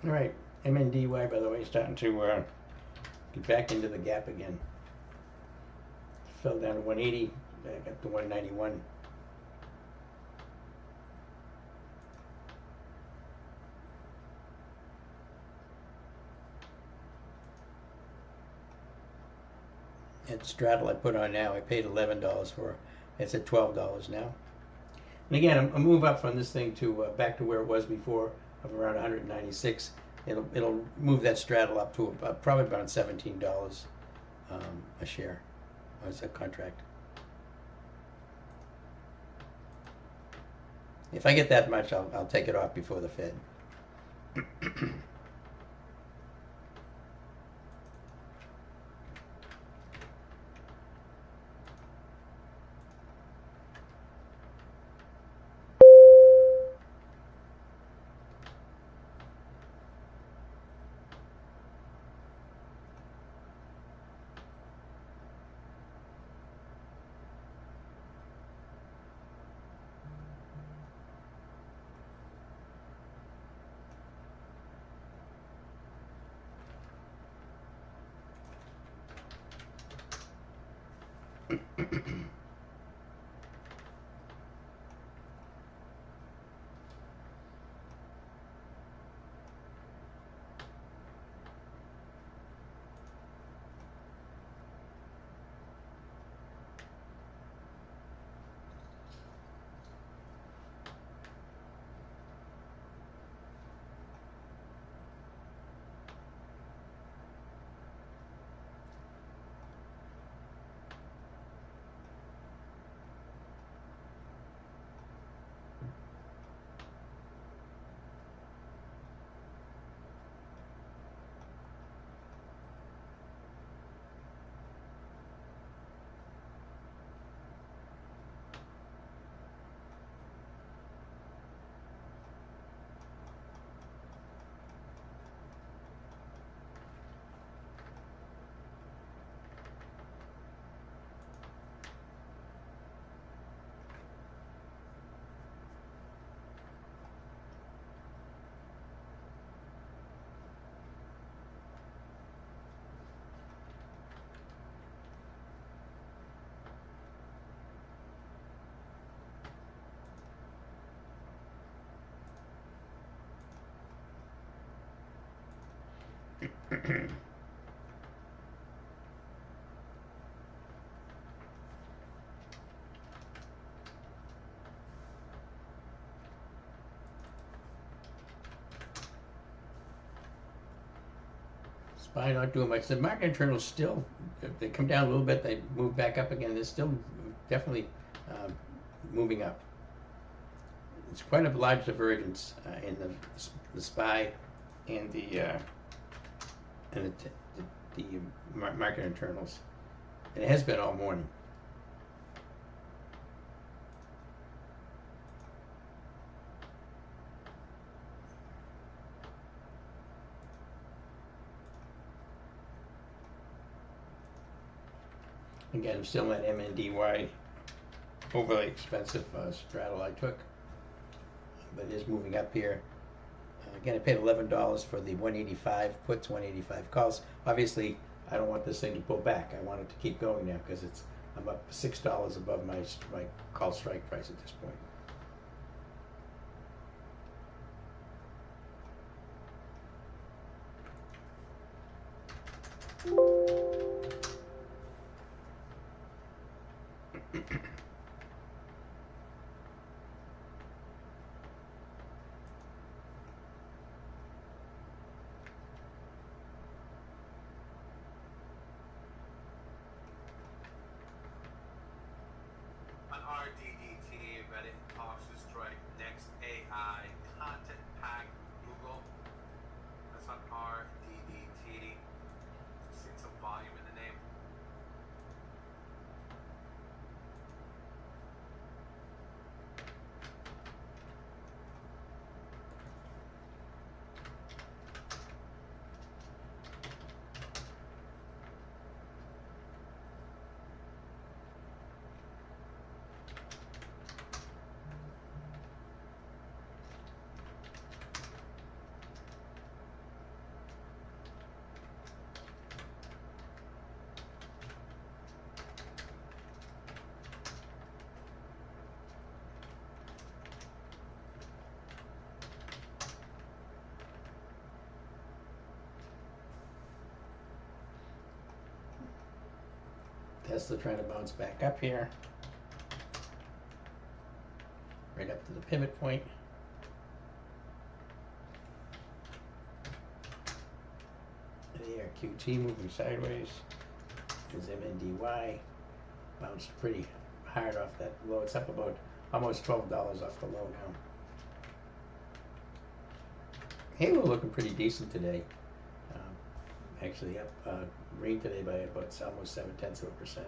All right, MNDY, by the way, is starting to get back into the gap again. Fell down to 180, back up to 191. And straddle I put on now, I paid $11 for. It's at $12 now. And again, a move up from this thing to back to where it was before of around 196. It'll move that straddle up to probably about $17 a share as a contract. If I get that much, I'll take it off before the Fed. SPY not doing much. The market internals still, they come down a little bit, they move back up again. They're still definitely moving up. It's quite a large divergence in the SPY and the market internals, and it has been all morning. Again, I'm still at MNDY, overly expensive straddle I took, but it is moving up here. Again, I paid $11 for the 185 puts, 185 calls. Obviously, I don't want this thing to pull back. I want it to keep going now because I'm up $6 above my call strike price at this point. On RDDT, Reddit talks to strike next AI content pack Google. That's on RDDT. Seeing some volume in the name. Tesla trying to bounce back up here, right up to the pivot point. There, QT moving sideways. There's MNDY, bounced pretty hard off that low. It's up about almost $12 off the low now. Halo looking pretty decent today. Actually up green today by about almost 0.7%.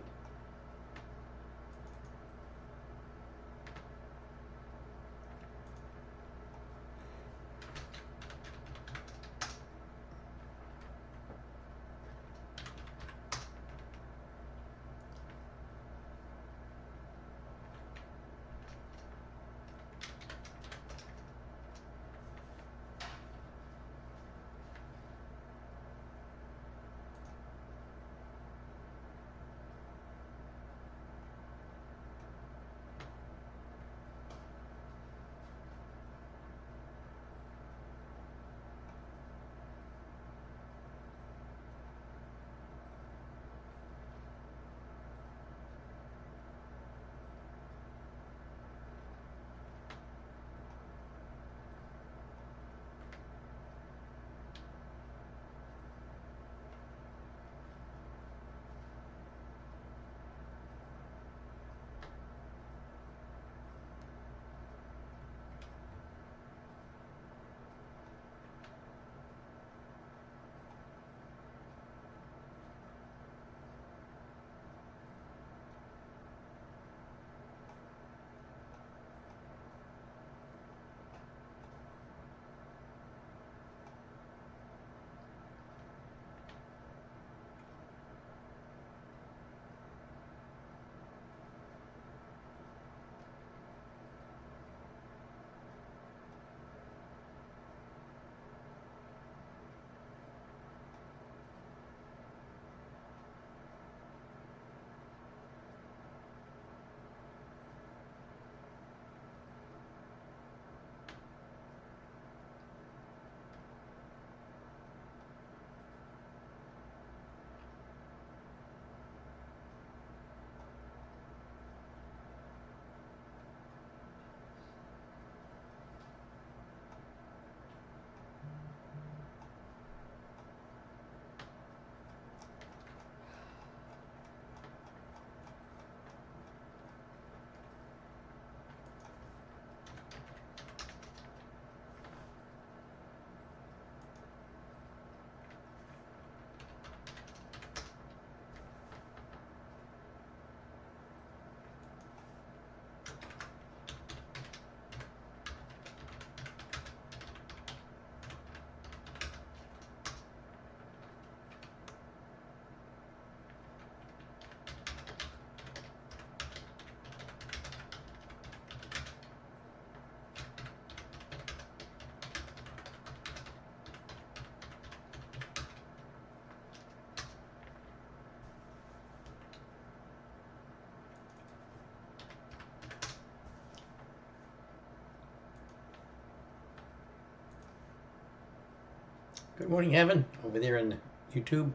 Good morning, Evan, over there in YouTube.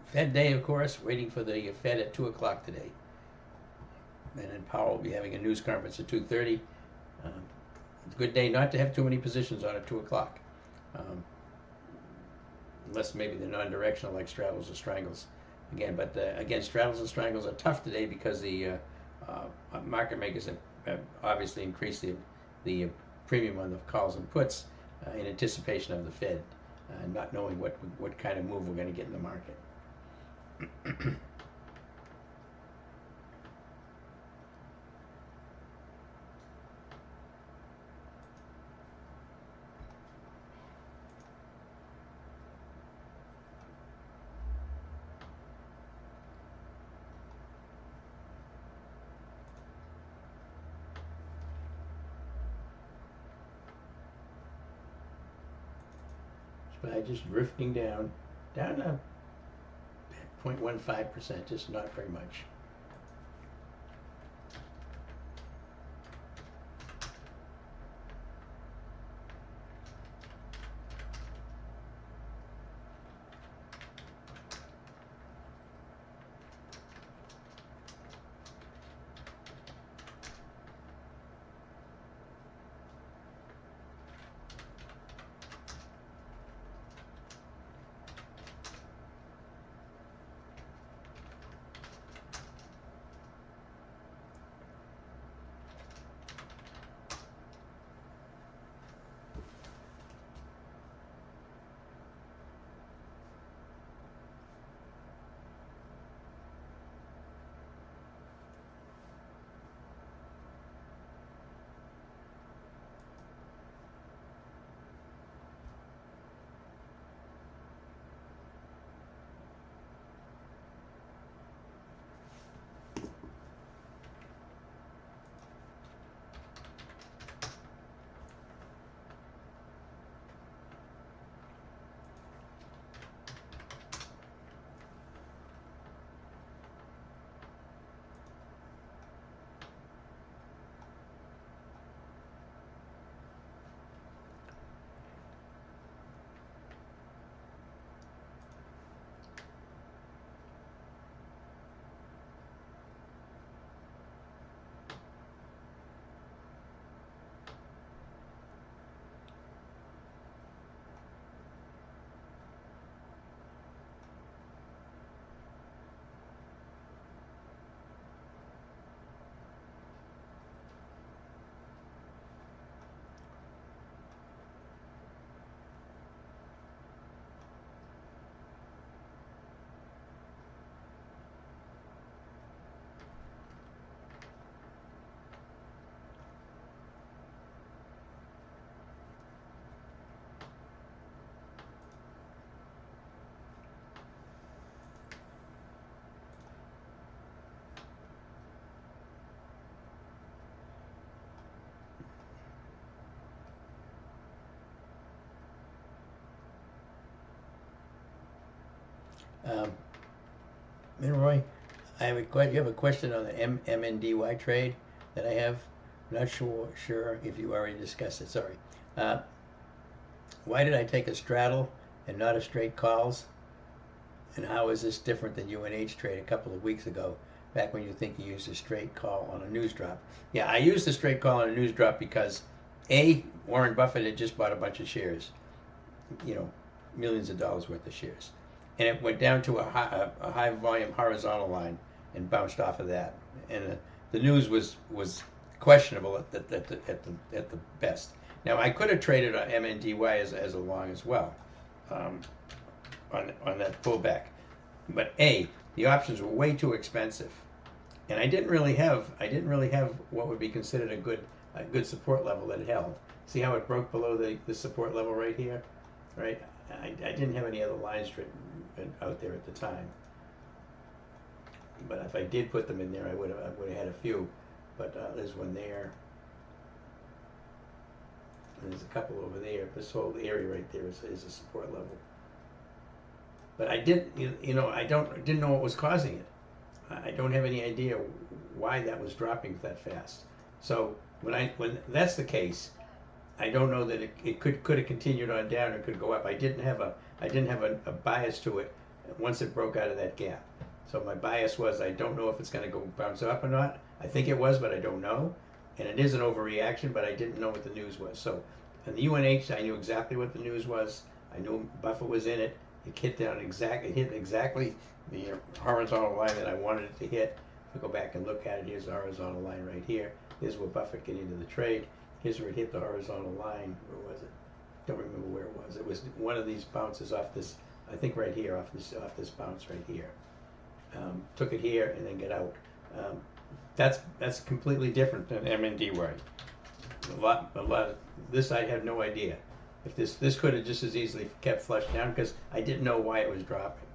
Fed day, of course, waiting for the Fed at 2 o'clock today. And then Powell will be having a news conference at 2:30. It's a good day not to have too many positions on at 2 o'clock. Unless maybe they're non-directional like straddles or strangles. But again, straddles and strangles are tough today because the market makers have obviously increased the premium on the calls and puts in anticipation of the Fed, not knowing what kind of move we're going to get in the market. By just drifting down to 0.15%, just not very much. Um, Milroy, you have a question on the MNDY trade that I have. Not sure if you already discussed it. Sorry. Uh, why did I take a straddle and not a straight calls? And how is this different than UNH trade a couple of weeks ago, back when you think you used a straight call on a news drop? Yeah, I used the straight call on a news drop because Warren Buffett had just bought a bunch of shares, millions of dollars worth of shares, and it went down to a high volume horizontal line and bounced off of that, and the news was questionable at the best. Now I could have traded on MNDY as a long as well, on that pullback, but the options were way too expensive, and I didn't really have what would be considered a good support level that it held. See how it broke below the support level right here, right? I didn't have any other lines out there at the time, but if I did put them in there, I would have had a few. But there's one there, and there's a couple over there. This whole area right there is a support level. But I didn't know what was causing it. I don't have any idea why that was dropping that fast. So when that's the case, I don't know that it could have continued on down or could go up. I didn't have a bias to it once it broke out of that gap. So my bias was I don't know if it's going to go bounce up or not. I think it was, but I don't know. And it is an overreaction, but I didn't know what the news was. So in the UNH, I knew exactly what the news was. I knew Buffett was in it. It hit exactly the horizontal line that I wanted it to hit. If we go back and look at it, here's the horizontal line right here. Here's where Buffett get into the trade. Here's where it hit the horizontal line. Where was it? Don't remember where it was. It was one of these bounces off this, I think right here, off this bounce right here. Took it here and then get out. That's completely different than MNDY. A lot of this I have no idea. If this could have just as easily kept flush down because I didn't know why it was dropping.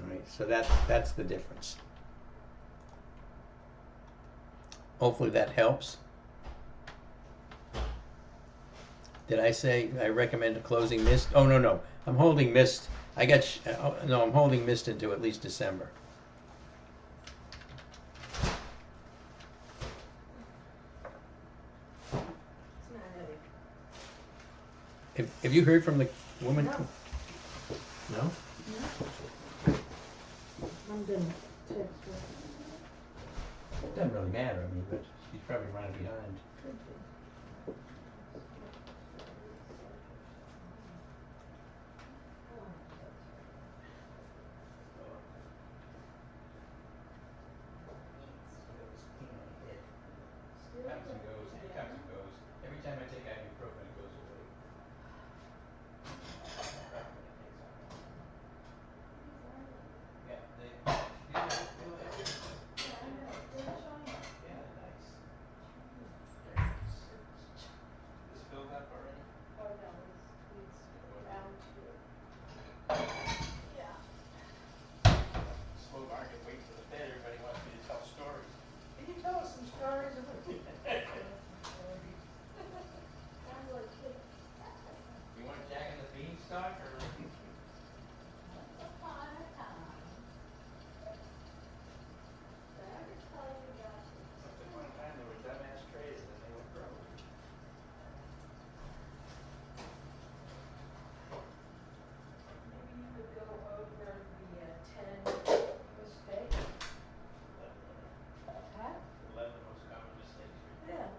All right, so that's the difference. Hopefully that helps. Did I say I recommend closing MIST? Oh no, I'm holding MIST. I'm holding MIST into at least December. It's not heavy. Have you heard from the woman? No. No? No. I'm gonna text her. It doesn't really matter, but she's probably running behind. Could be. It comes and goes. It comes and goes. Every time I take ibuprofen, it goes away. Yeah, these are real heavy. Yeah, I know. They're China. Yeah, they're nice. Very nice. This filled up already? Oh, no, it's down to, yeah. Slow market, wait for the Fed. Everybody wants me to tell stories. Can you tell us some stories? Sounds like kids. You want Jack and the Beanstalk or? Once upon a time. Let me tell you about this. Once upon a time, there were dumbass traders and they were pros. Maybe you could go over the 10 mistakes. 11 of the most common mistakes right there. Yeah.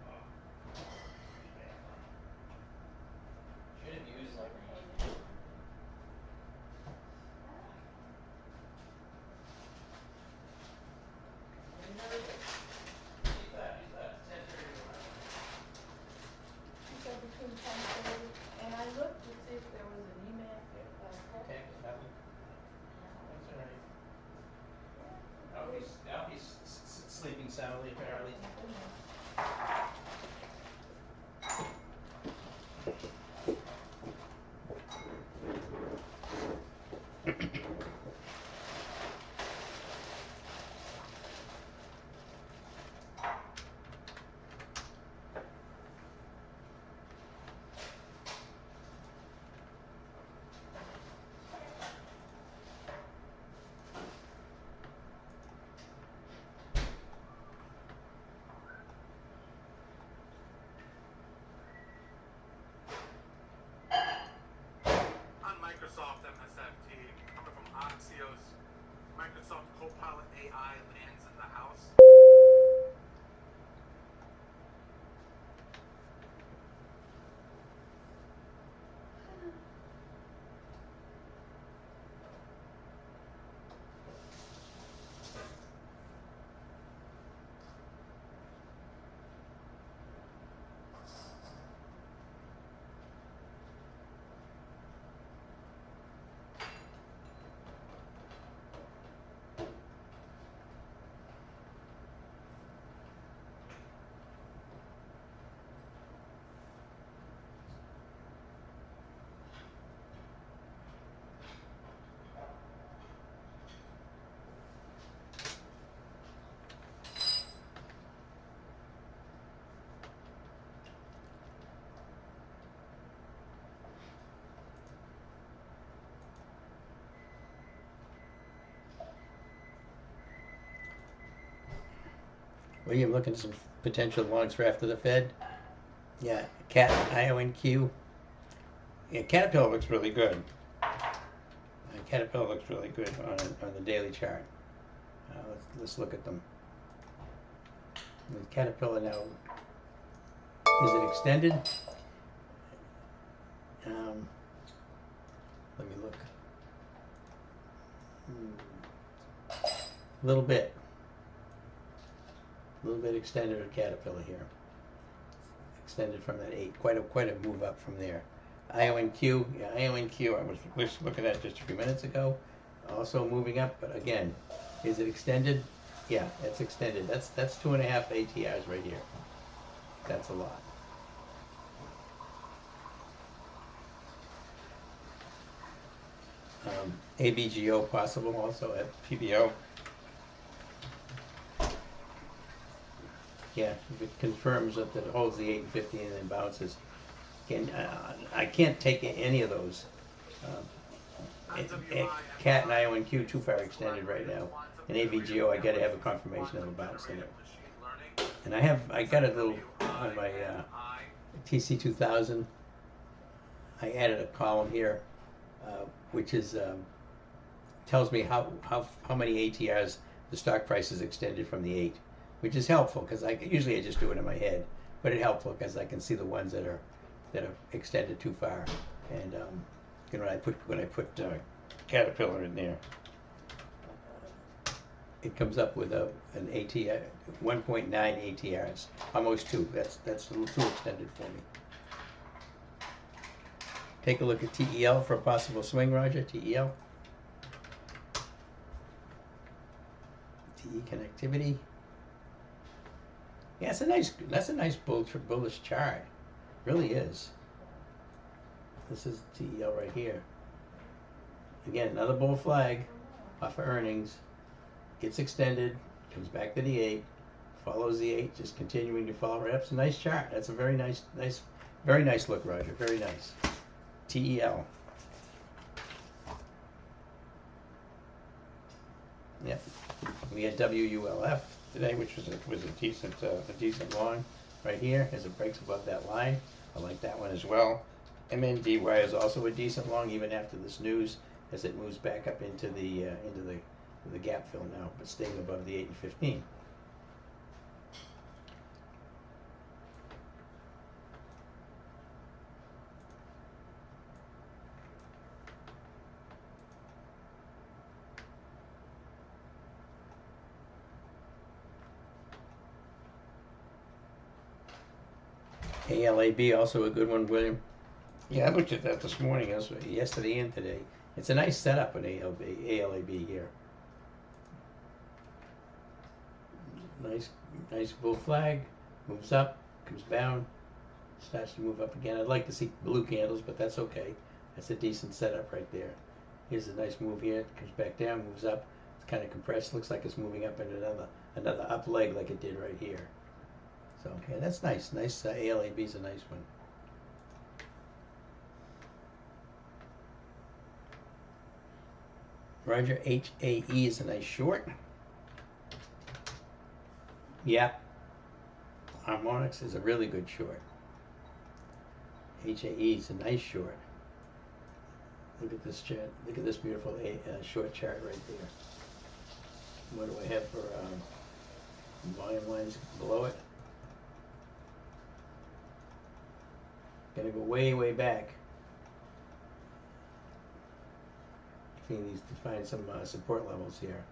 Oh, should have used like Oh, these. yeah. I'm nervous. You thought 10:30 to 11. She said between 10:30, and I looked to see if there was an email, text. Okay, nothing. No. That's all right. Yeah. Alfie's sleeping soundly apparently. Thank goodness. Microsoft MSFT coming from Axios. Microsoft Copilot AI lands in the house. William, looking at some potential longs for after the Fed. Yeah, Cat, IONQ. Yeah, Caterpillar looks really good. Caterpillar looks really good on the daily chart. Let's look at them. With Caterpillar now, is it extended? Let me look. A little bit extended with Caterpillar here. Extended from that 8. Quite a move up from there. IONQ, yeah, IONQ, I was just looking at just a few minutes ago. Also moving up, but again, is it extended? Yeah, it's extended. That's 2.5 ATRs right here. That's a lot. ABGO possible also at PBO. Yeah, if it confirms that it holds the 8 and 50 and then bounces. Again, I can't take any of those. CAT and IONQ too far extended right now. And AVGO, I got to have a confirmation of a bounce in it. And I got a little on my TC2000. I added a column here, which is tells me how many ATRs the stock price is extended from the 8, which is helpful because usually I just do it in my head, but it's helpful because I can see the ones that are extended too far. And when I put Caterpillar in there, it comes up with an ATR 1.9 ATRs, almost 2. That's a little too extended for me. Take a look at TEL for a possible swing, Roger. TEL. TE connectivity. Yeah, that's a nice bullish chart. Really is. This is TEL right here. Again, another bull flag off of earnings. Gets extended, comes back to the 8, follows the 8, just continuing to follow right up. It's a nice chart. That's a very nice look, Roger. Very nice. TEL. Yep. We had WULF today, which was a decent long right here as it breaks above that line. I like that one as well. MNDY is also a decent long even after this news as it moves back up into the gap fill now, but staying above the 8 and 15. ALAB also a good one, William. Yeah, I looked at that this morning, yesterday and today. It's a nice setup in ALAB here. Nice bull flag, moves up, comes down, starts to move up again. I'd like to see blue candles, but that's okay. That's a decent setup right there. Here's a nice move here, comes back down, moves up. It's kind of compressed, looks like it's moving up into another up leg like it did right here. So, okay, that's nice. ALAB's a nice one. Roger, HAE is a nice short. Yeah. Harmonics is a really good short. HAE is a nice short. Look at this chart. Look at this beautiful short chart right there. What do I have for volume lines below it? Gonna go way, way back. Between these to find some support levels here.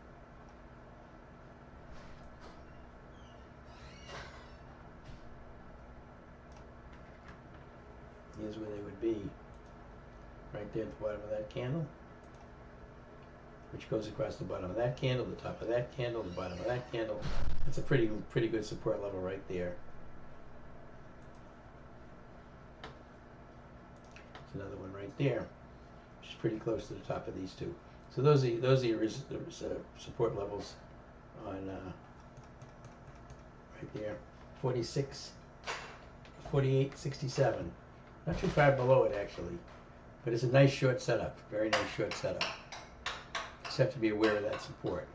Here's where they would be. Right there at the bottom of that candle, which goes across the bottom of that candle, the top of that candle, the bottom of that candle. That's a pretty good support level right there. There's another one right there, which is pretty close to the top of these two. So those are your support levels on right there, 46, 48, 67. Not too far below it actually, but it's a nice short setup, very nice short setup. Just have to be aware of that support.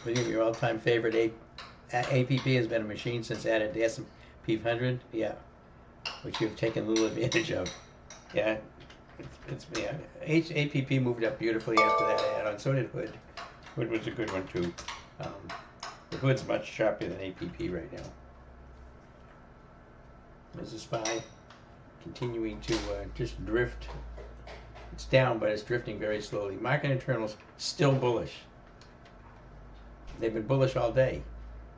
Your all-time favorite APP has been a machine since added to S&P 500. Yeah, which you've taken little advantage of. Yeah, APP moved up beautifully after that add-on. So did Hood. Hood was a good one too. But Hood's much sharper than APP right now. There's a SPY continuing to just drift. It's down, but it's drifting very slowly. Market internals still bullish. They've been bullish all day.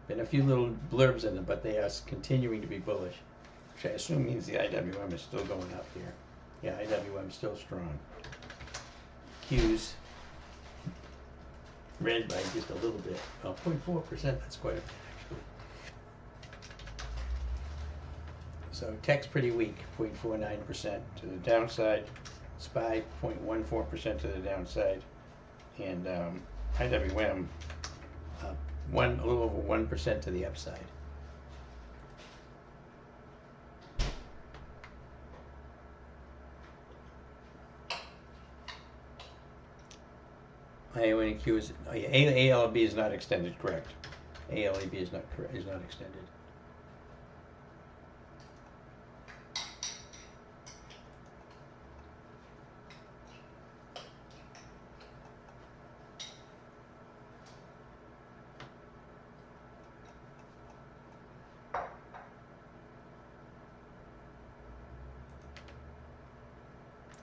Been a few little blurbs in them, but they are continuing to be bullish, which I assume means the IWM is still going up here. Yeah, IWM is still strong. Q's red by just a little bit. Oh, 0.4%, that's quite a bit actually. So tech's pretty weak, 0.49% to the downside. SPY 0.14% to the downside. And IWM a little over 1% to the upside. IONQ is ALB is not extended, correct? ALAB is not correct. Is not extended.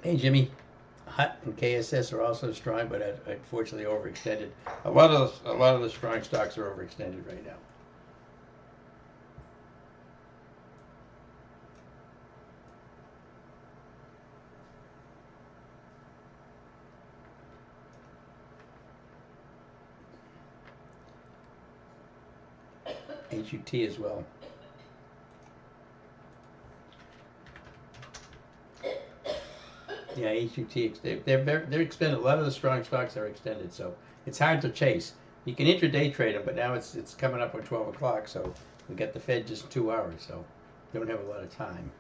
Hey Jimmy, HUT and KSS are also strong, but unfortunately overextended. A lot of the strong stocks are overextended right now. HUT as well. Yeah, HUT, they're extended. A lot of the strong stocks are extended, so it's hard to chase. You can intraday trade them, but now it's coming up on 12 o'clock, so we got the Fed just 2 hours, so don't have a lot of time.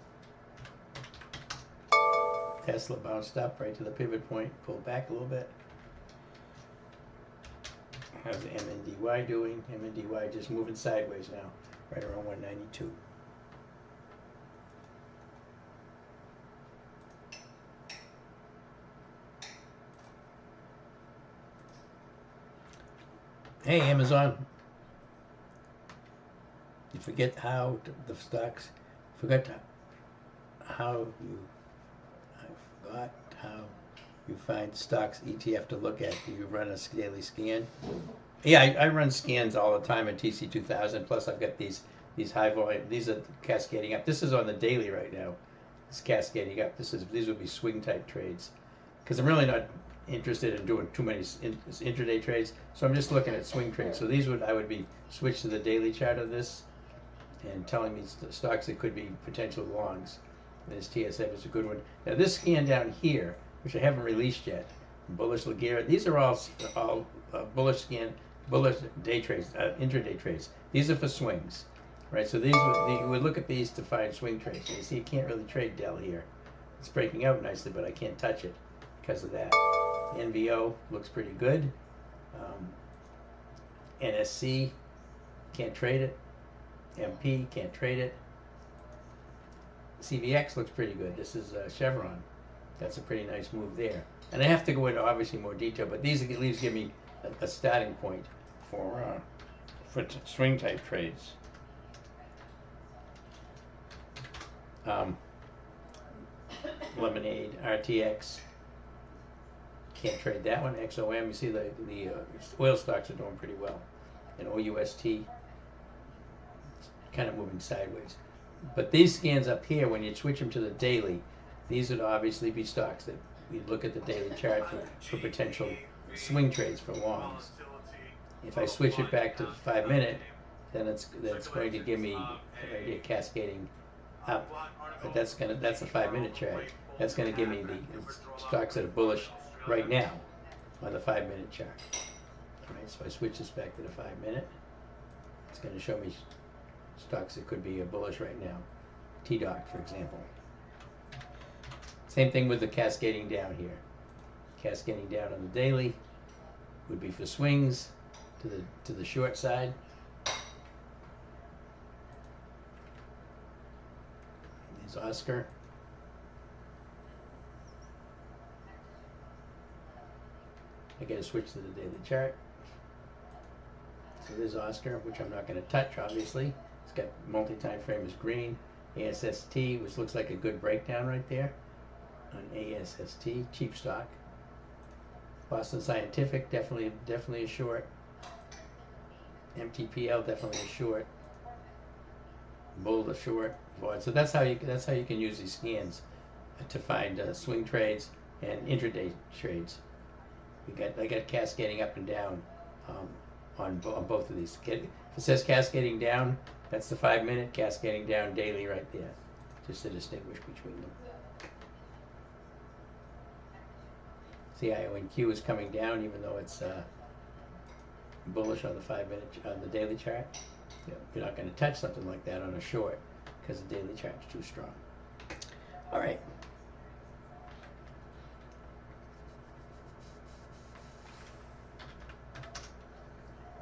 Tesla bounced up right to the pivot point, pulled back a little bit. How's the MNDY doing? MNDY just moving sideways now, right around 192. Hey, Amazon. You forget how the stocks, forgot how you, I forgot how you find stocks ETF to look at. Do you run a daily scan? Yeah, I run scans all the time in TC2000. Plus, I've got these high volume. These are cascading up. This is on the daily right now. It's cascading up. These would be swing type trades, because I'm really not interested in doing too many intraday trades. So I'm just looking at swing trades. So I would be switched to the daily chart of this, and telling me stocks that could be potential longs. This TSF is a good one. Now this scan down here, which I haven't released yet, bullish Laguerre. These are all bullish day trades, intraday trades. These are for swings, right? So you would look at these to find swing trades. You see, you can't really trade Dell here. It's breaking out nicely, but I can't touch it because of that. The NVO looks pretty good. NSC, can't trade it. MP, can't trade it. CVX looks pretty good. This is Chevron. That's a pretty nice move there. And I have to go into obviously more detail, but these at least give me a starting point for swing type trades. Lemonade, RTX, can't trade that one. XOM, you see the oil stocks are doing pretty well. And OUST, kind of moving sideways. But these scans up here, when you switch them to the daily, these would obviously be stocks that you look at the daily chart for potential swing trades for longs. If I switch it back to the 5 minute, then it's going to give me right here cascading up. But that's a 5 minute chart. That's going to give me the stocks that are bullish right now on the 5 minute chart. All right, so I switch this back to the 5 minute. It's going to show me stocks that could be bullish right now. T-Doc, for example. Same thing with the cascading down here. Cascading down on the daily would be for swings to the short side. There's Oscar. I got to switch to the daily chart. So there's Oscar, which I'm not going to touch, obviously. It's got multi-time frame is green. ASST, which looks like a good breakdown right there on ASST, cheap stock. Boston Scientific, definitely a short. MTPL, definitely a short. Bull, a short. So that's how you can use these scans to find swing trades and intraday trades. I got cascading up and down on both of these. If it says cascading down, that's the 5 minute. Cascading down daily right there, just to distinguish between them. CIONQ is coming down, even though it's bullish on the 5 minute on the daily chart. You're not going to touch something like that on a short because the daily chart's too strong. All right.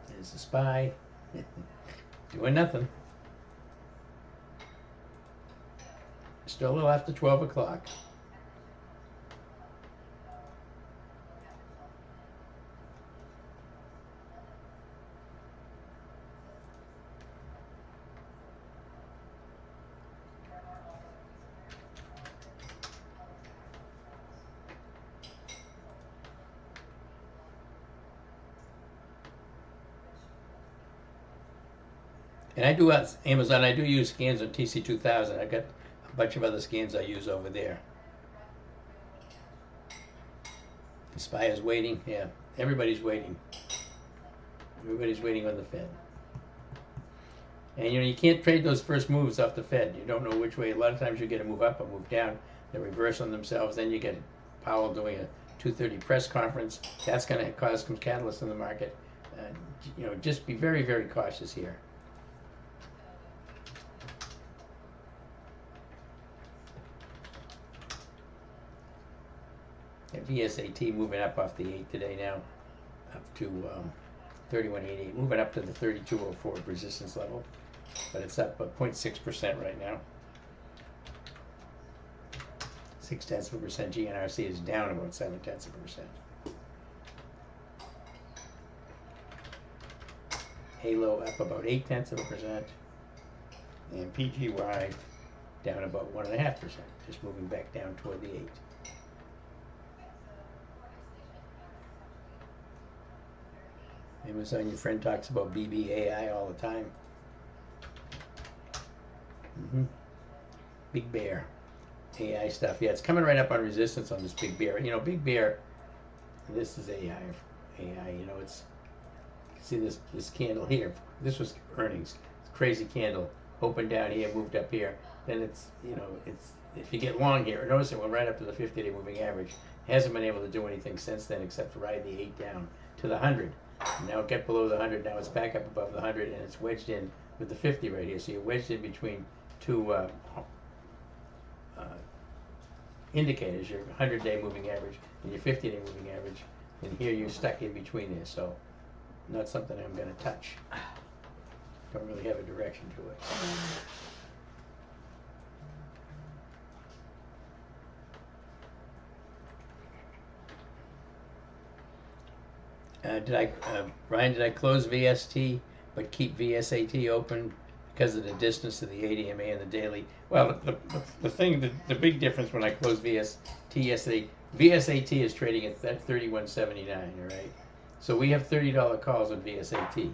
There's the SPY. Doing nothing. Still a little after 12 o'clock. And I do Amazon. I do use scans on TC2000. I got a bunch of other scans I use over there. The SPY is waiting. Yeah, everybody's waiting. Everybody's waiting on the Fed. And you can't trade those first moves off the Fed. You don't know which way. A lot of times you get a move up, a move down. They reverse on themselves. Then you get Powell doing a 2:30 press conference. That's going to cause some catalyst in the market. Just be very, very cautious here. VSAT moving up off the 8 today now, up to 31.88, moving up to the 32.04 resistance level, but it's up 0.6% right now. 0.6%. GNRC is down about 0.7%. Halo up about 0.8%, and PGY down about 1.5%, just moving back down toward the 8. Amazon, your friend talks about BBAI all the time. Big Bear, AI stuff. Yeah, it's coming right up on resistance on this Big Bear. Big Bear. This is AI. It's. See this candle here. This was earnings. It's a crazy candle. Opened down here, moved up here. Then it's if you get long here, notice it went right up to the 50-day moving average. Hasn't been able to do anything since then except to ride the 8 down to the 100. Now it got below the 100. Now it's back up above the 100, and it's wedged in with the 50 right here. So you're wedged in between two indicators: your 100-day moving average and your 50-day moving average. And here you're stuck in between there. So not something I'm gonna touch. Don't really have a direction to it. Brian, did I close VST but keep VSAT open because of the distance to the ADMA and the daily? Well, the big difference when I closed VST yesterday, VSAT is trading at that 31.79, all right? So we have $30 calls on VSAT,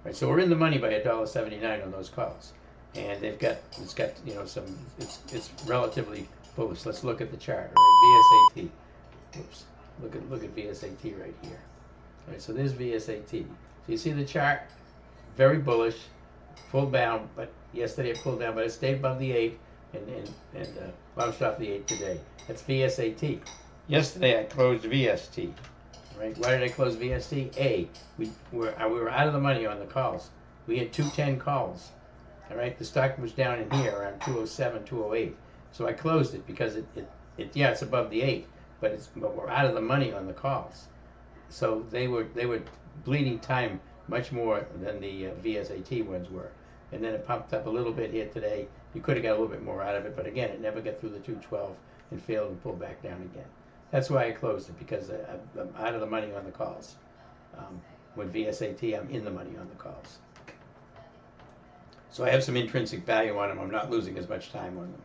right? So we're in the money by $1.79 on those calls, and it's got it's relatively bullish. Let's look at the chart, right? VSAT. Oops. Look at VSAT right here. All right, so there's VSAT. So you see the chart, very bullish, pulled down, but yesterday it pulled down, but it stayed above the 8 and bounced off the 8 today. That's VSAT. Yesterday I closed VST. Right? Why did I close VST? We were out of the money on the calls. We had 210 calls. All right, the stock was down in here around 207, 208. So I closed it because it's above the 8, but we're out of the money on the calls. So they were bleeding time much more than the VSAT ones were. And then it pumped up a little bit here today. You could have got a little bit more out of it, but again, it never got through the 212 and failed and pulled back down again. That's why I closed it, because I'm out of the money on the calls. With VSAT, I'm in the money on the calls. So I have some intrinsic value on them. I'm not losing as much time on them.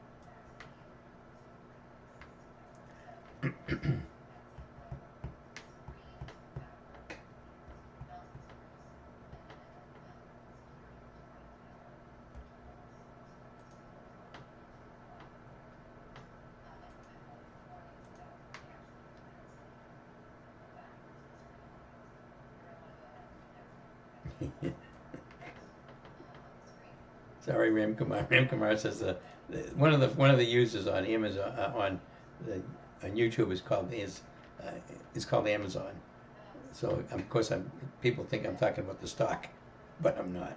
Sorry, Ram Kumar. Ram Kumar says one of the users on Amazon on YouTube is called Amazon. So of course people think I'm talking about the stock, but I'm not.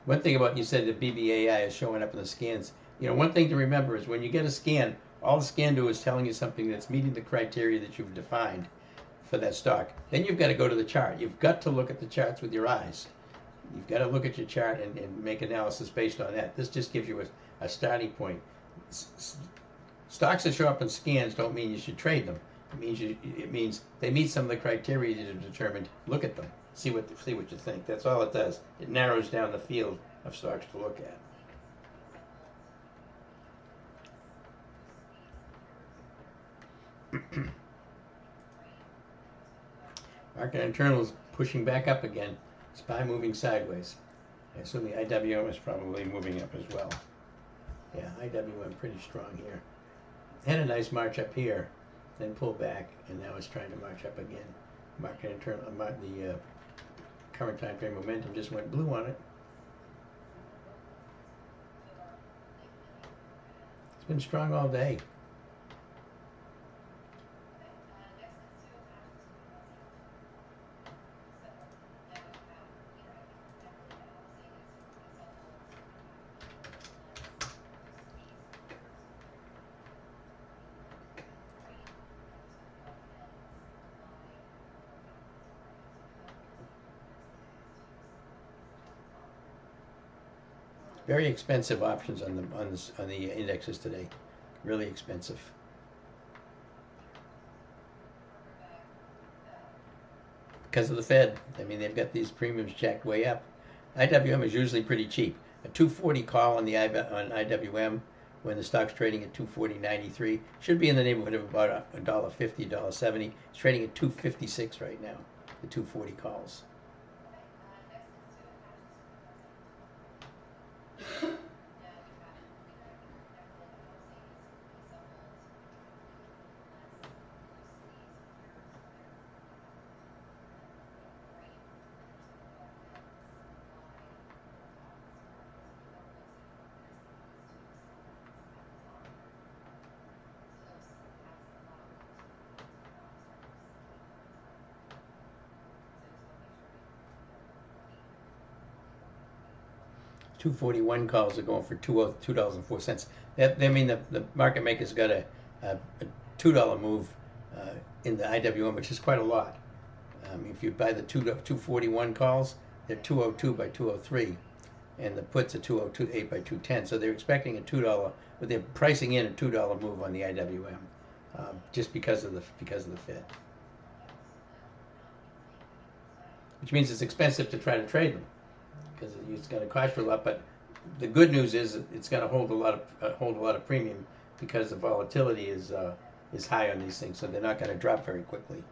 One thing about you said that BBAI is showing up in the scans. One thing to remember is when you get a scan, all the scan do is telling you something that's meeting the criteria that you've defined for that stock. Then you've got to go to the chart. You've got to look at the charts with your eyes. You've got to look at your chart and make analysis based on that. This just gives you a starting point. Stocks that show up in scans don't mean you should trade them. It means they meet some of the criteria that are determined. Look at them. See what you think. That's all it does. It narrows down the field of stocks to look at. Market internals pushing back up again. SPY moving sideways. I assume the IWM is probably moving up as well. Yeah, IWM pretty strong here. Had a nice march up here, then pulled back, and now it's trying to march up again. Market internal, the current time frame momentum just went blue on it. It's been strong all day. Very expensive options on the indexes today. Really expensive. Because of the Fed. They've got these premiums jacked way up. IWM is usually pretty cheap. A 240 call on IWM when the stock's trading at 240.93 should be in the neighborhood of about $1.50, $1.70. It's trading at 256 right now. The 240 calls. 241 calls are going for $2.04. That I mean the market maker's got a $2 move in the IWM, which is quite a lot. If you buy the 241 calls, they're 202 by 203, and the puts are 208 by 210. So they're expecting a $2, but they're pricing in a $2 move on the IWM, just because of the Fed. Which means it's expensive to try to trade them, because it's going to cost you a lot. But the good news is it's going to hold a lot of premium, because the volatility is high on these things, so they're not going to drop very quickly.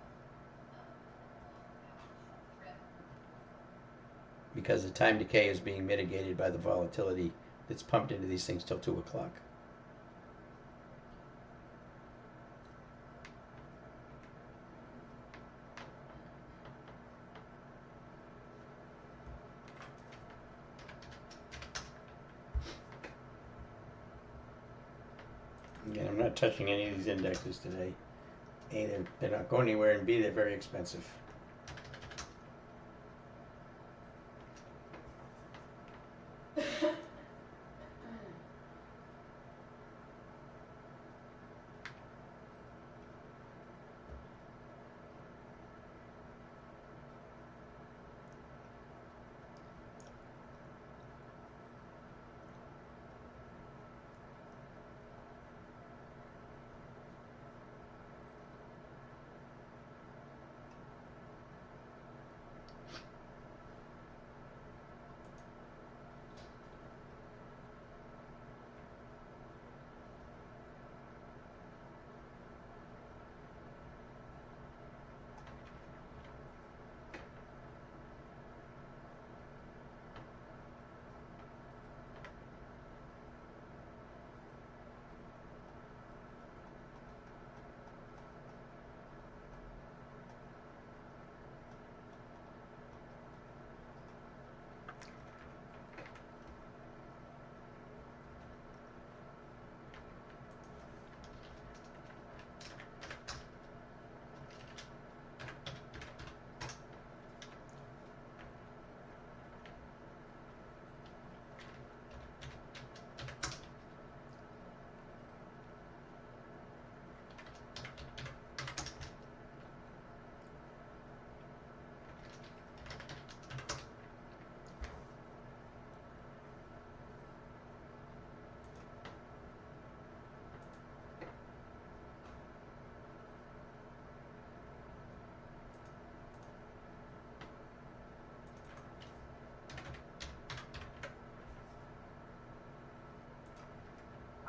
Because the time decay is being mitigated by the volatility that's pumped into these things till 2 o'clock. Again, I'm not touching any of these indexes today. A, they're not going anywhere, and B, they're very expensive.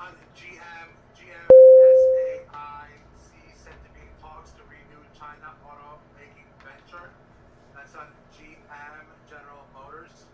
On GMSAIC set to be in talks to renew China automaking venture. That's on GM, General Motors.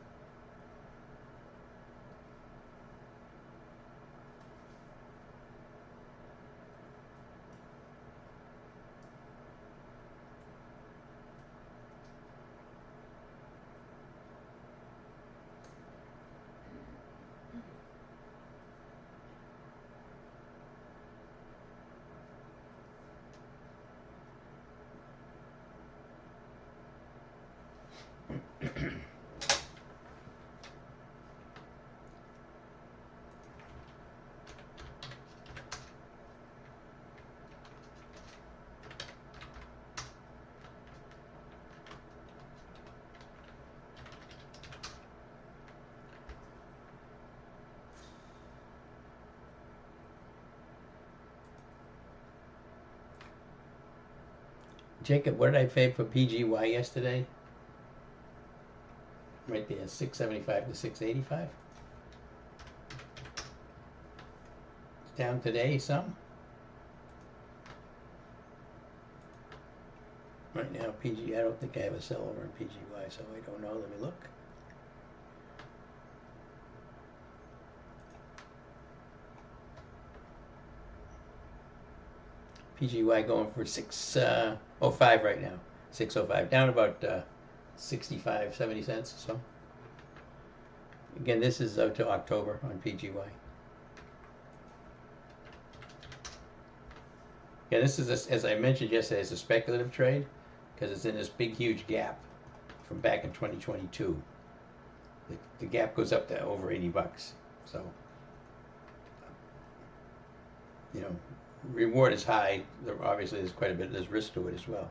Jacob, what did I pay for PGY yesterday? Right there, 675 to 685. It's down today some. Right now, I don't think I have a sell over in PGY, so I don't know. Let me look. PGY going for 605 right now. 605, down about 65, 70 cents or so. Again, this is out to October on PGY. Yeah, this is, as I mentioned yesterday, it's a speculative trade because it's in this big, huge gap from back in 2022. the gap goes up to over $80. So, you know, reward is high. Obviously, there's quite a bit. There's risk to it as well.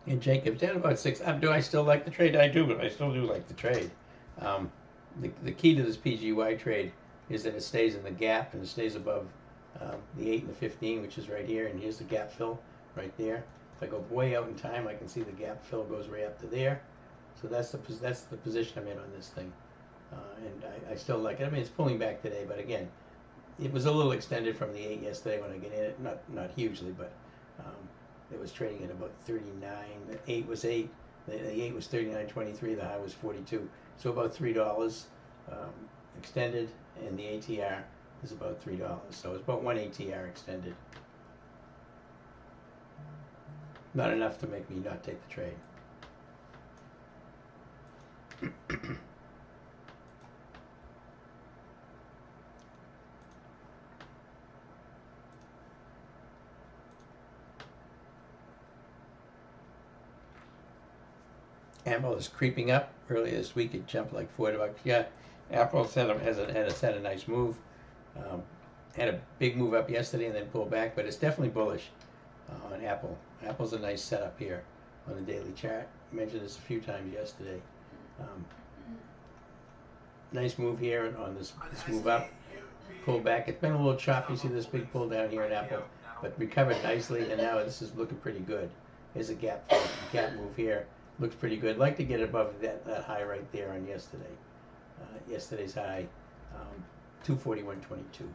And Jacob, down about 6. Do I still like the trade? I do, but I still do like the trade. Um, the key to this PGY trade is that it stays in the gap and it stays above the 8 and the 15, which is right here. And here's the gap fill right there. If I go way out in time, I can see the gap fill goes right up to there. So that's the position I'm in on this thing. And I still like it. I mean, it's pulling back today, but again, it was a little extended from the 8 yesterday when I get in it. Not hugely, but it was trading at about 39. The 8 was 8. The 8 was 39.23. The high was 42. So about $3 extended, and the ATR is about $3. So it's about 1 ATR extended. Not enough to make me not take the trade. Apple is creeping up. Earlier this week it jumped like $40. Yeah, Apple had a nice move. Had a big move up yesterday and then pulled back, but it's definitely bullish on Apple. Apple's a nice setup here on the daily chart. I mentioned this a few times yesterday. Nice move here on this move up. Pull back. It's been a little choppy. See this big pull down here in Apple, but recovered nicely, and now this is looking pretty good. Here's a gap move here. Looks pretty good. Like to get above that high right there on yesterday. Yesterday's high, 241.22.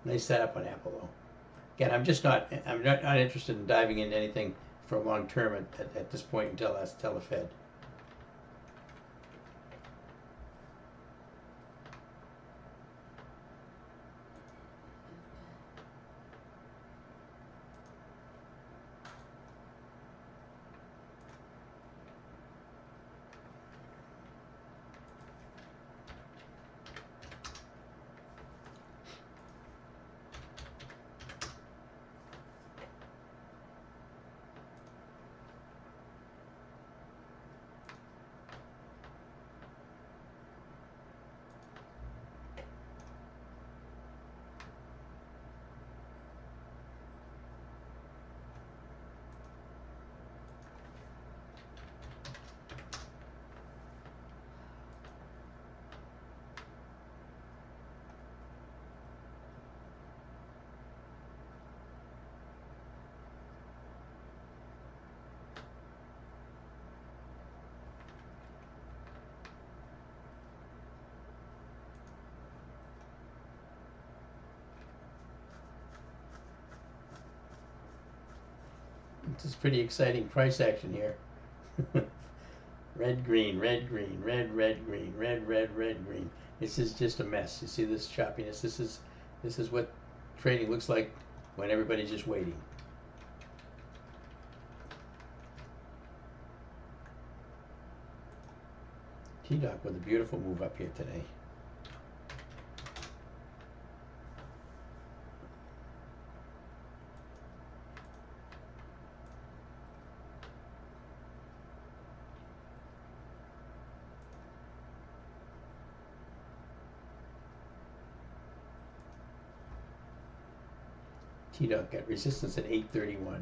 Nice setup on Apple though. Again, I'm not interested in diving into anything for long term at this point until the Fed. This is pretty exciting price action here. Red, green, red, green, red, red, green, red, red, red, green. This is just a mess. You see this choppiness? This is what trading looks like when everybody's just waiting. T-Doc with a beautiful move up here today. T-Doc got resistance at 831.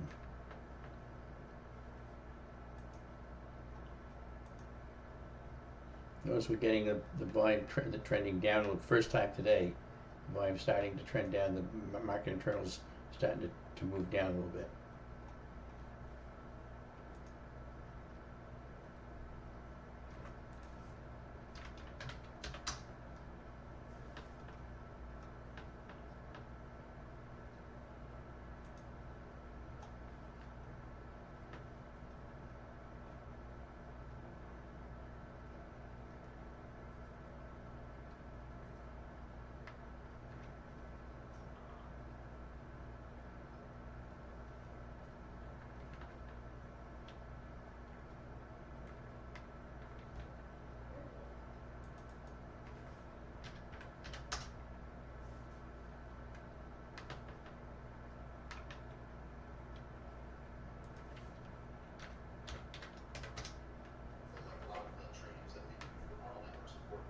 Notice we're getting the volume the trending down. Look, first time today, the volume starting to trend down. The market internals starting to move down a little bit. Like a lot of the trainings that we do for our network support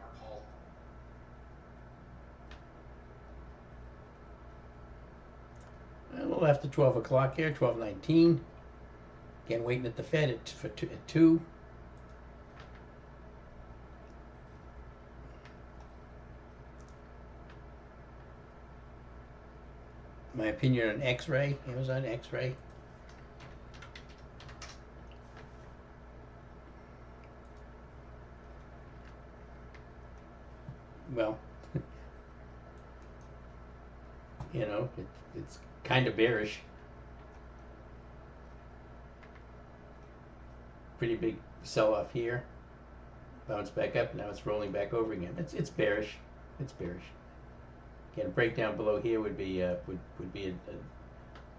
are called. A little after 12 o'clock here, 12:19. Again, waiting at the Fed at 2. My opinion on X-ray, Amazon X-ray. Well, you know, it's kind of bearish. Pretty big sell-off here. Bounce back up. Now it's rolling back over again. It's bearish. It's bearish. Again, a breakdown below here would be would be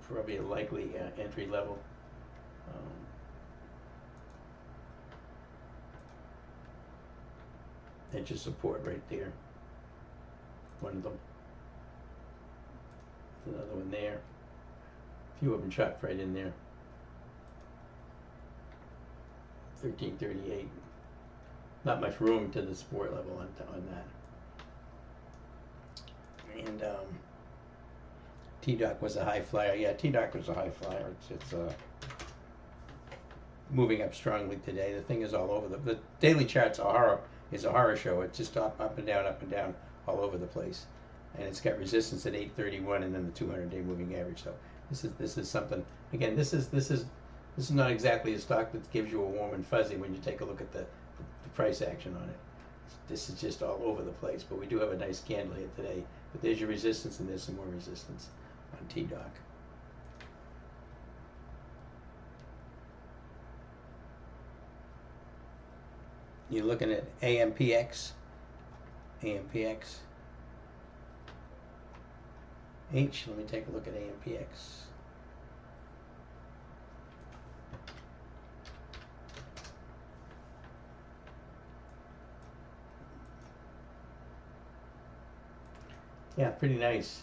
probably a likely entry level. Edge of support right there. One of them. Another one there. A few of them chopped right in there. 1338. Not much room to the support level on that. And T-Doc was a high flyer. Yeah, T-Doc was a high flyer. It's moving up strongly today. The thing is all over the daily charts is a horror show. It's just up and down all over the place. And it's got resistance at 831 and then the 200-day moving average. So this is something. Again, this is not exactly a stock that gives you a warm and fuzzy when you take a look at the price action on it. This is just all over the place. But we do have a nice candle here today. But there's your resistance and there's some more resistance on T-Doc. You're looking at AMPX. AMPX. H, let me take a look at AMPX. Yeah, pretty nice.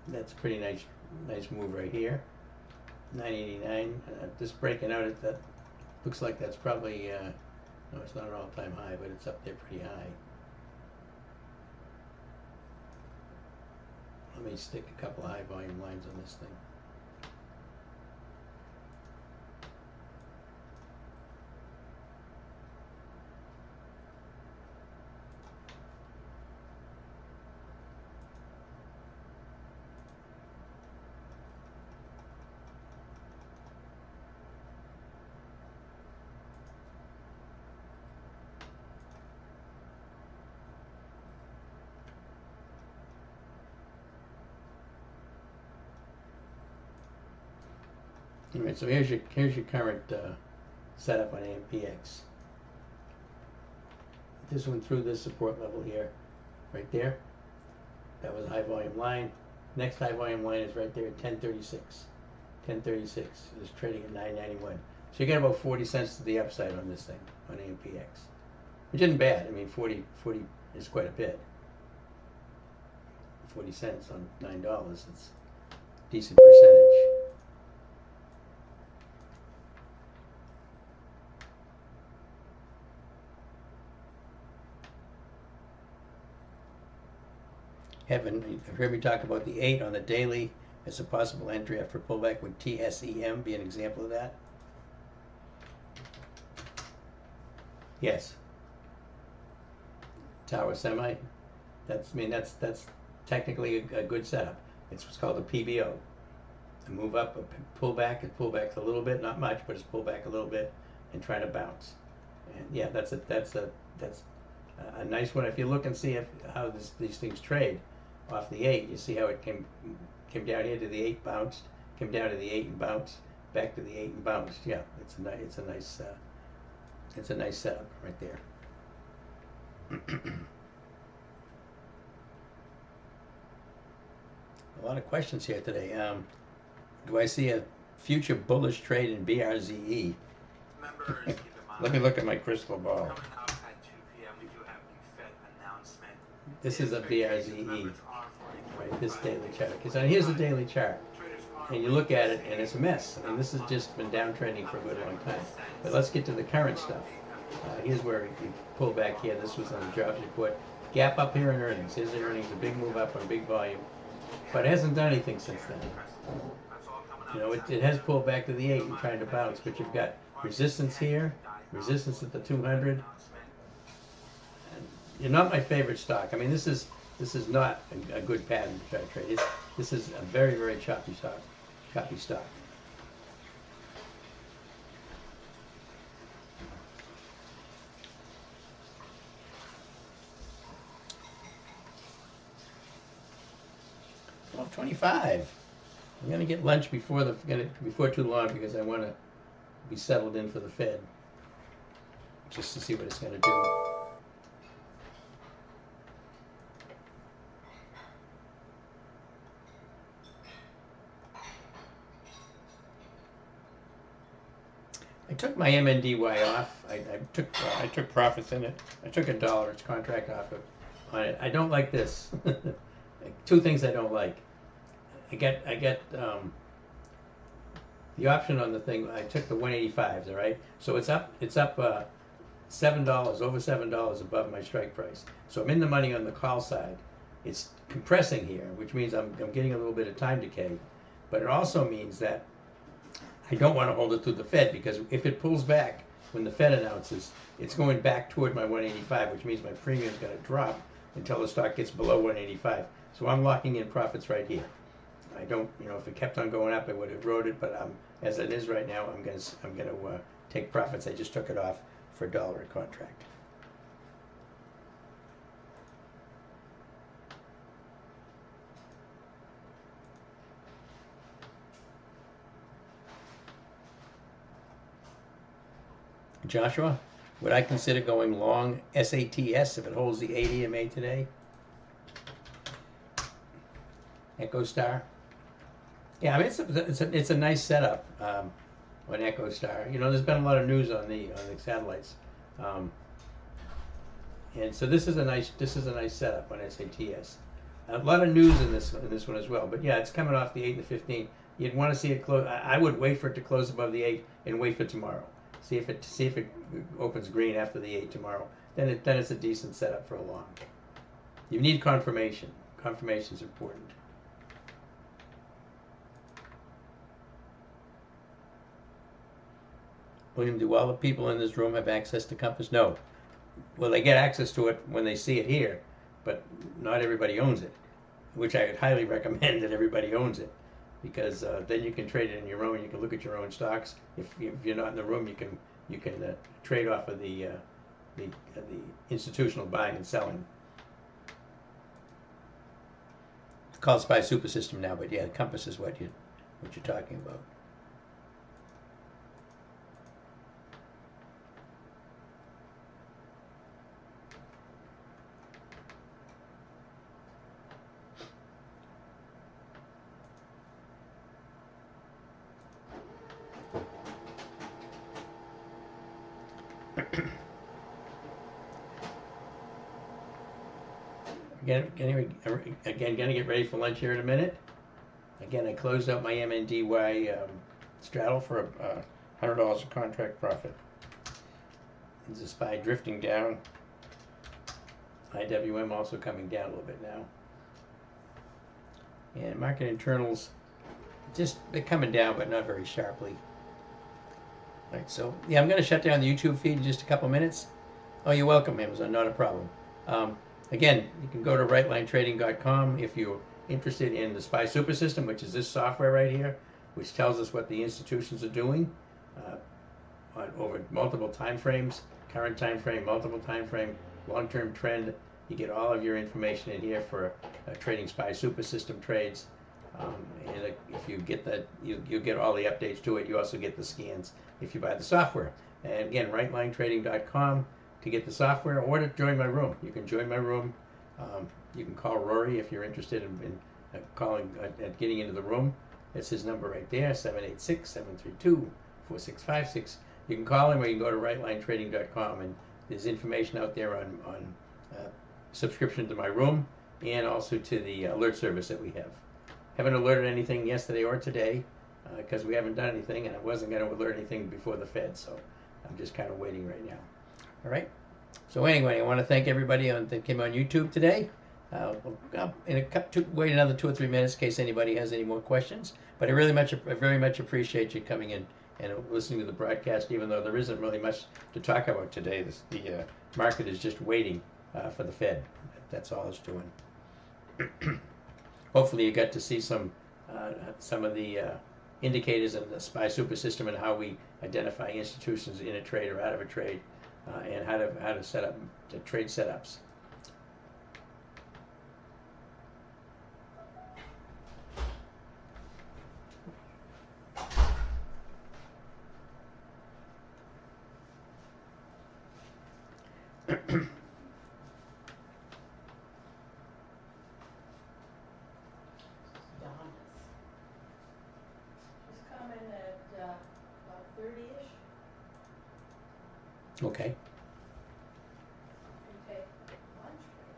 That's a pretty nice move right here. 989. Just breaking out at that. Looks like that's probably no, it's not an all-time high, but it's up there pretty high. Let me stick a couple of high volume lines on this thing. All right, so here's your current setup on AMPX. This one through this support level here, right there. That was a high volume line. Next high volume line is right there at 1036. 1036 is trading at 991. So you get about 40 cents to the upside on this thing on AMPX, which isn't bad. I mean, 40 is quite a bit. 40 cents on $9. It's a decent percentage. You've heard me talk about the 8 on the daily as a possible entry after pullback. Would TSEM be an example of that? Yes. Tower Semi. That's technically a good setup. It's what's called a PBO. A move up, a pull back. It pull back a little bit, not much, but it's pull back a little bit, and try to bounce. And yeah, that's a nice one. If you look and see how these things trade off the 8, you see how it came down here to the 8, bounced, came down to the 8 and bounced, back to the 8 and bounced. Yeah, it's a nice setup right there. A lot of questions here today. Do I see a future bullish trade in BRZE? Members, keep in mind. Let me look at my crystal ball. Coming up at 2 p.m., we do have the Fed announcement. This is a BRZE, Members are for a right? This 25 daily chart. Because here's the daily chart, Traders are and you look at it, and it's a mess. And this has just been downtrending for a good long time. But let's get to the current stuff. Here's where you pull back here. This was on the jobs report. Gap up here in earnings. Here's the earnings, a big move up on big volume. But it hasn't done anything since then. You know, it has pulled back to the 8 and trying to bounce, but you've got resistance here, resistance at the 200. And you're not my favorite stock. I mean, this is not a good pattern to try to trade. This is a very, very choppy stock. $12.25. I'm gonna get lunch before too long because I want to be settled in for the Fed, just to see what it's gonna do. I took my MNDY off. I took profits in it. I took $1. It's contract off on it. I don't like this. Two things I don't like. I get the option on the thing. I took the 185s. All right, so it's up $7, over $7 above my strike price. So I'm in the money on the call side. It's compressing here, which means I'm getting a little bit of time decay, but it also means that I don't want to hold it through the Fed, because if it pulls back when the Fed announces, it's going back toward my 185, which means my premium's going to drop until the stock gets below 185. So I'm locking in profits right here. I don't, if it kept on going up, I would have eroded, but as it is right now, I'm gonna take profits. I just took it off for $1 a contract. Joshua, would I consider going long SATS if it holds the 80 EMA today? Echo Star. Yeah, I mean it's a nice setup on Echo Star. There's been a lot of news on the satellites, and so this is a nice setup on SATS. A lot of news in this one as well. But yeah, it's coming off the 8 and the 15. You'd want to see it close. I would wait for it to close above the 8 and wait for tomorrow. See if it opens green after the 8 tomorrow. Then it's a decent setup for a long. You need confirmation. Confirmation is important. William, do all the people in this room have access to Compass? No. Well, they get access to it when they see it here, but not everybody owns it, which I would highly recommend that everybody owns it, because then you can trade it in your own. You can look at your own stocks. If you're not in the room, you can trade off of the institutional buying and selling. It's called SPY Super System now, but yeah, Compass is what you're talking about. Again, gonna get ready for lunch here in a minute. Again, I closed out my MNDY straddle for $100 a contract profit. There's a SPY drifting down. IWM also coming down a little bit now. And market internals, they're coming down, but not very sharply. All right, so yeah, I'm going to shut down the YouTube feed in just a couple minutes. Oh, you're welcome, Amazon, not a problem. Again, you can go to rightlinetrading.com if you're interested in the SPY Super System, which is this software right here, which tells us what the institutions are doing over multiple time frames, current time frame, multiple time frame, long-term trend. You get all of your information in here for trading SPY Super System trades. And if you get that, you get all the updates to it. You also get the scans if you buy the software. And again, rightlinetrading.com to get the software, or to join my room. You can join my room. You can call Rory if you're interested in calling getting into the room. That's his number right there, 786-732-4656. You can call him, or you can go to rightlinetrading.com, and there's information out there on subscription to my room, and also to the alert service that we have. Haven't alerted anything yesterday or today because we haven't done anything, and I wasn't going to alert anything before the Fed, so I'm just kind of waiting right now. All right. So anyway, I want to thank everybody that came on YouTube today. Wait another 2 or 3 minutes in case anybody has any more questions. But I very much appreciate you coming in and listening to the broadcast, even though there isn't really much to talk about today. The market is just waiting for the Fed. That's all it's doing. Hopefully you got to see some of the indicators in the SPY Super System and how we identify institutions in a trade or out of a trade, and how to set up the trade setups. She's coming at about 30-ish. Okay. We take lunch break.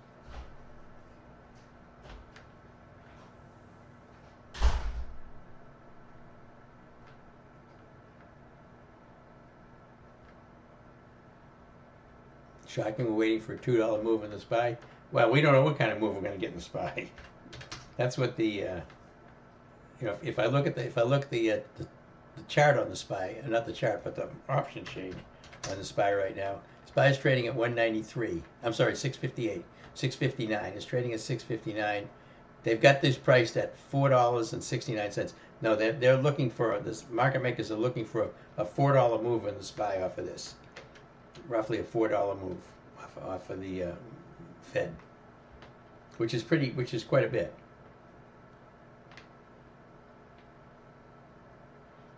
Shocking, we're waiting for a $2 move in the SPY. Well, we don't know what kind of move we're going to get in the SPY. That's what the if I look at the chart on the SPY, not the chart, but the option chain on the SPY right now. SPY is trading at 193. I'm sorry, 658. 659. It's trading at 659. They've got this priced at $4.69. No, they're looking for this. Market makers are looking for a $4 move in the SPY off of this. Roughly a $4 move off of the Fed, which is quite a bit.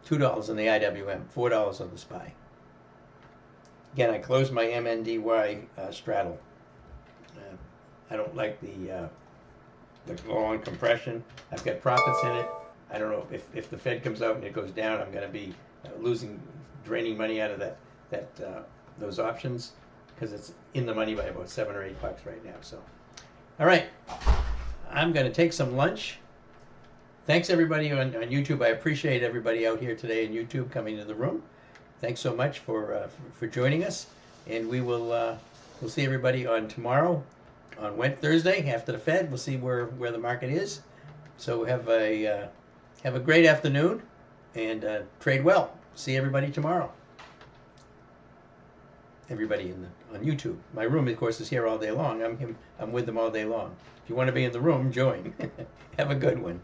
$2 on the IWM, $4 on the SPY. Again, I closed my MNDY straddle. I don't like the long compression. I've got profits in it. I don't know if the Fed comes out and it goes down, I'm going to be draining money out of those options, because it's in the money by about $7 or $8 right now. So, all right, I'm going to take some lunch. Thanks everybody on YouTube. I appreciate everybody out here today on YouTube coming to the room. Thanks so much for joining us, and we'll see everybody on tomorrow, on Thursday after the Fed. We'll see where the market is. So have a great afternoon, and trade well. See everybody tomorrow. Everybody on YouTube. My room, of course, is here all day long. I'm with them all day long. If you want to be in the room, join. Have a good one.